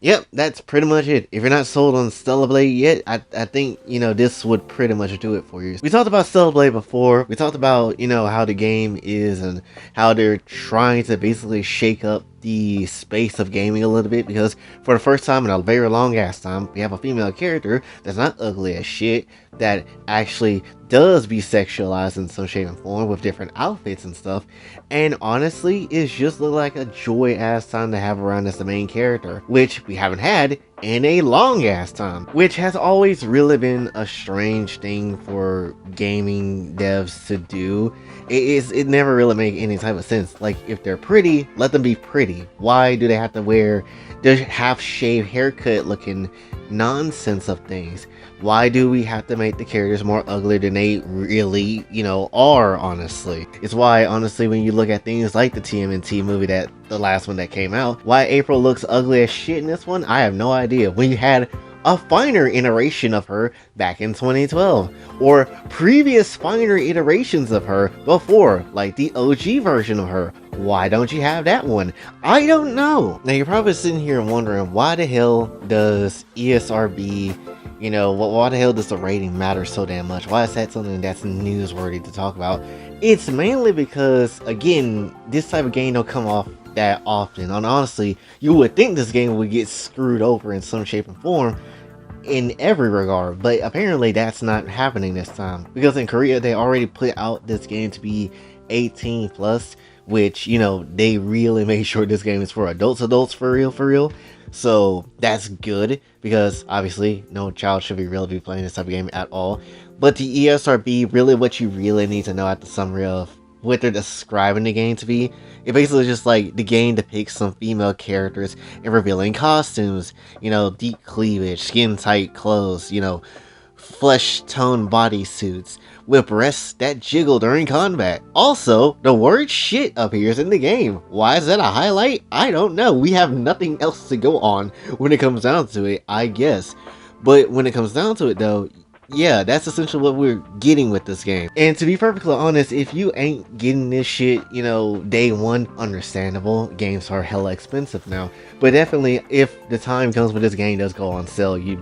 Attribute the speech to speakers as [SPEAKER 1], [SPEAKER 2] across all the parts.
[SPEAKER 1] Yep, that's pretty much it. If you're not sold on Stellar Blade yet, I think, this would pretty much do it for you. We talked about Stellar Blade before. We talked about, how the game is and how they're trying to basically shake up the space of gaming a little bit, because for the first time in a very long ass time, we have a female character that's not ugly as shit, that actually does be sexualized in some shape and form with different outfits and stuff. And honestly, it's just look like a joy ass time to have around as the main character, which we haven't had in a long ass time, which has always really been a strange thing for gaming devs to do. It never really make any type of sense. Like, if they're pretty, let them be pretty. Why do they have to wear their half shaved haircut looking nonsense of things? Why do we have to make the characters more ugly than they really, are, honestly? It's why, honestly, when you look at things like the TMNT movie, that the last one that came out, why April looks ugly as shit in this one, I have no idea. When you had a finer iteration of her back in 2012, or previous finer iterations of her before, like the OG version of her, why don't you have that one? I don't know. Now you're probably sitting here wondering, why the hell does ESRB, why the hell does the rating matter so damn much? Why is that something that's newsworthy to talk about? It's mainly because, again, this type of game don't come off that often. And honestly, you would think this game would get screwed over in some shape and form in every regard, but apparently that's not happening this time, because in Korea they already put out this game to be 18 plus, which, they really made sure this game is for adults for real. So that's good, because obviously no child should really be playing this type of game at all. But the ESRB, really what you really need to know at the summary of what they're describing the game to be, it basically just like the game depicts some female characters in revealing costumes, deep cleavage, skin tight clothes, flesh tone bodysuits with breasts that jiggle during combat. Also, the word shit appears in the game. Why is that a highlight? I don't know. We have nothing else to go on when it comes down to it, I guess. But when it comes down to it though, yeah, that's essentially what we're getting with this game. And to be perfectly honest, if you ain't getting this shit, day one, understandable. Games are hella expensive now. But definitely, if the time comes when this game does go on sale, you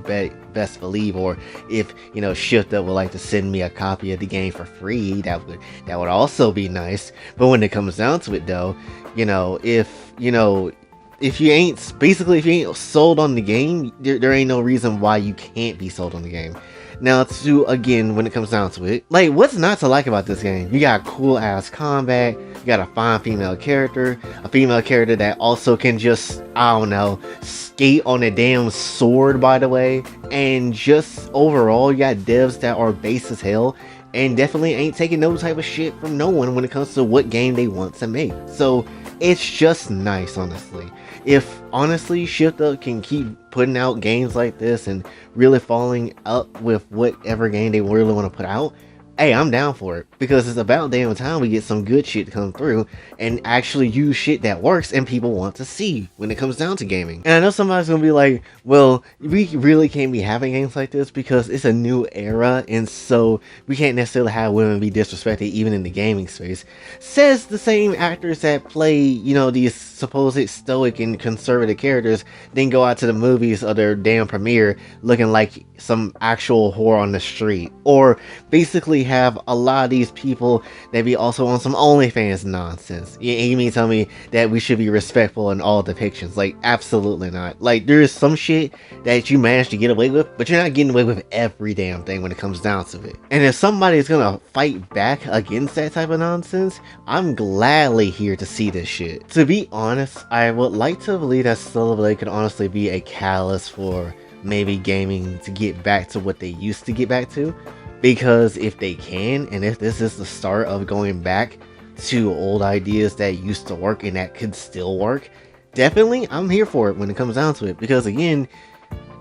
[SPEAKER 1] best believe, or if, Shift Up would like to send me a copy of the game for free, that would also be nice. But when it comes down to it though, if you ain't sold on the game, there ain't no reason why you can't be sold on the game. Now, again, when it comes down to it, like, what's not to like about this game? You got cool ass combat, you got a fine female character that also can just, I don't know, skate on a damn sword, by the way, and just overall, you got devs that are base as hell, and definitely ain't taking no type of shit from no one when it comes to what game they want to make. So, it's just nice, honestly. If honestly Shift Up can keep putting out games like this and really following up with whatever game they really want to put out, hey, I'm down for it, because it's about damn time we get some good shit to come through and actually use shit that works and people want to see when it comes down to gaming. And I know somebody's gonna be like, well, we really can't be having games like this because it's a new era, and so we can't necessarily have women be disrespected even in the gaming space. Says the same actors that play, these supposed stoic and conservative characters, then go out to the movies of their damn premiere looking like some actual whore on the street, or basically have a lot of these people that be also on some OnlyFans nonsense. You mean tell me that we should be respectful in all depictions? Like, absolutely not. Like, there is some shit that you manage to get away with, but you're not getting away with every damn thing when it comes down to it. And if somebody is gonna fight back against that type of nonsense, I'm gladly here to see this shit. To be honest, I would like to believe that Stellar Blade could honestly be a catalyst for maybe gaming to get back to what they used to get back to. Because if they can, and if this is the start of going back to old ideas that used to work and that could still work, definitely I'm here for it when it comes down to it. Because again,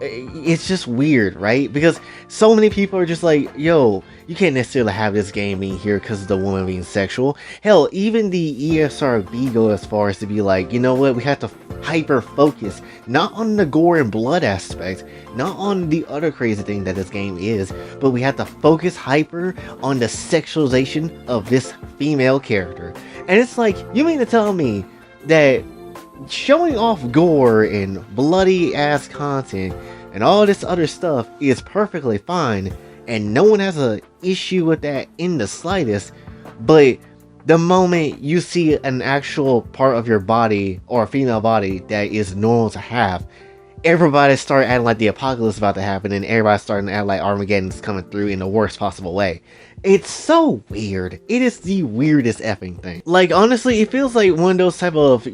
[SPEAKER 1] it's just weird, right? Because so many people are just like, yo, you can't necessarily have this game being here because of the woman being sexual. Hell, even the ESRB go as far as to be like, you know what, we have to hyper focus not on the gore and blood aspect, not on the other crazy thing that this game is, but we have to focus hyper on the sexualization of this female character. And it's like, you mean to tell me that showing off gore and bloody ass content and all this other stuff is perfectly fine, and no one has a issue with that in the slightest. But the moment you see an actual part of your body or a female body that is normal to have, everybody started acting like the apocalypse is about to happen, and everybody starting to act like Armageddon's coming through in the worst possible way. It's so weird. It is the weirdest effing thing. Like, honestly, it feels like one of those type of,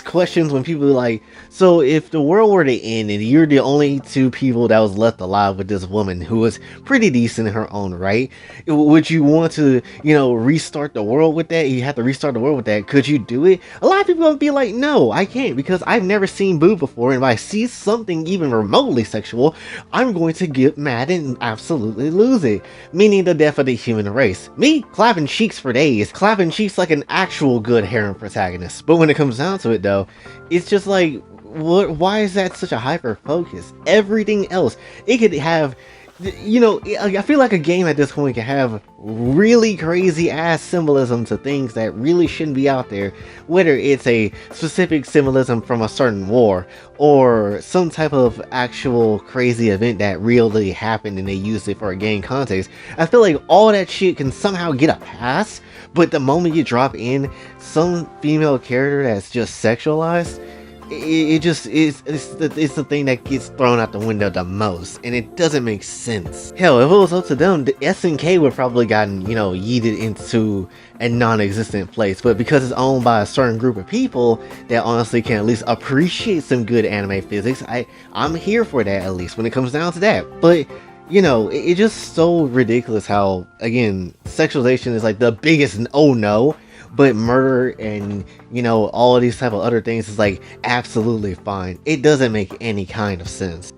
[SPEAKER 1] questions when people are like, so if the world were to end and you're the only two people that was left alive with this woman who was pretty decent in her own right, would you want to, restart the world with that? You have to restart the world with that. Could you do it? A lot of people would be like, no, I can't, because I've never seen boob before, and if I see something even remotely sexual, I'm going to get mad and absolutely lose it. Meaning the death of the human race. Me, clapping cheeks for days, clapping cheeks like an actual good harem protagonist. But when it comes down to it though, it's just like, why is that such a hyper focus? Everything else, it could have, I feel like a game at this point can have really crazy ass symbolism to things that really shouldn't be out there, whether it's a specific symbolism from a certain war or some type of actual crazy event that really happened and they used it for a game context. I feel like all that shit can somehow get a pass, but the moment you drop in some female character that's just sexualized, it's the thing that gets thrown out the window the most, and it doesn't make sense. Hell, if it was up to them, the SNK would probably gotten, yeeted into a non-existent place, but because it's owned by a certain group of people that honestly can at least appreciate some good anime physics, I'm here for that, at least when it comes down to that. But it's just so ridiculous how, again, sexualization is like the biggest oh no, but murder and all of these type of other things is like absolutely fine. It doesn't make any kind of sense.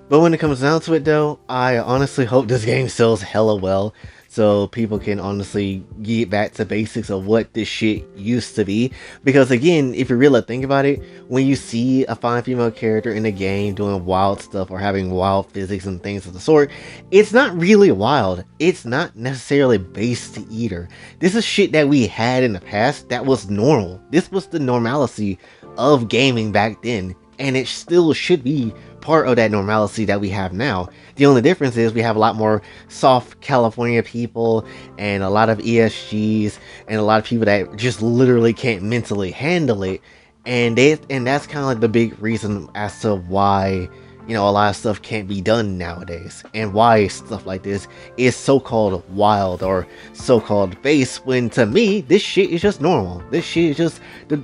[SPEAKER 1] But when it comes down to it though, I honestly hope this game sells hella well, so people can honestly get back to basics of what this shit used to be. Because again, if you really think about it, when you see a fine female character in a game doing wild stuff or having wild physics and things of the sort, it's not really wild. It's not necessarily based either. This is shit that we had in the past that was normal. This was the normalcy of gaming back then, and it still should be part of that normalcy that we have now. The only difference is we have a lot more soft California people and a lot of ESGs and a lot of people that just literally can't mentally handle it, and that's kind of like the big reason as to why a lot of stuff can't be done nowadays, and why stuff like this is so-called wild or so-called base, when to me this shit is just normal. This shit is just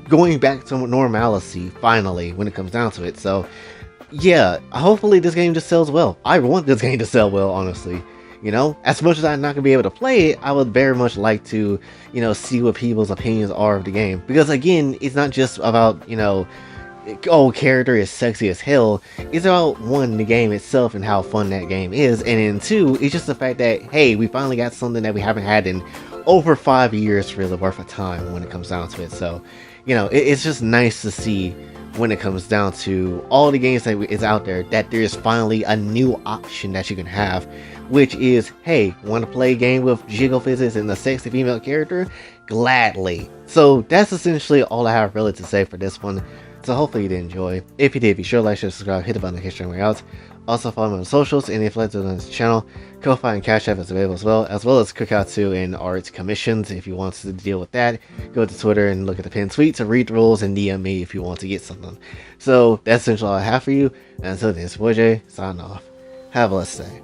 [SPEAKER 1] going back to normalcy finally when it comes down to it. So yeah, hopefully this game just sells well. I want this game to sell well, honestly. As much as I'm not gonna be able to play it, I would very much like to, see what people's opinions are of the game. Because again, it's not just about, oh, character is sexy as hell. It's about, one, the game itself and how fun that game is, and then two, it's just the fact that, hey, we finally got something that we haven't had in over 5 years really worth of time when it comes down to it. So, it's just nice to see when it comes down to all the games that is out there, that there's finally a new option that you can have, which is, hey, want to play a game with jiggle physics and a sexy female character? Gladly. So that's essentially all I have really to say for this one. So hopefully you did enjoy. If you did, be sure to like, share, subscribe, hit the button to catch your way out. Also follow me on socials, and if you'd like to on this channel, Kofi and Cash App is available as well as Cookout 2 and art commissions. If you want to deal with that, go to Twitter and look at the pinned tweets or read the rules and DM me if you want to get something. So that's essentially all I have for you. And until then, it's boy Jay, signing off. Have a blessed day.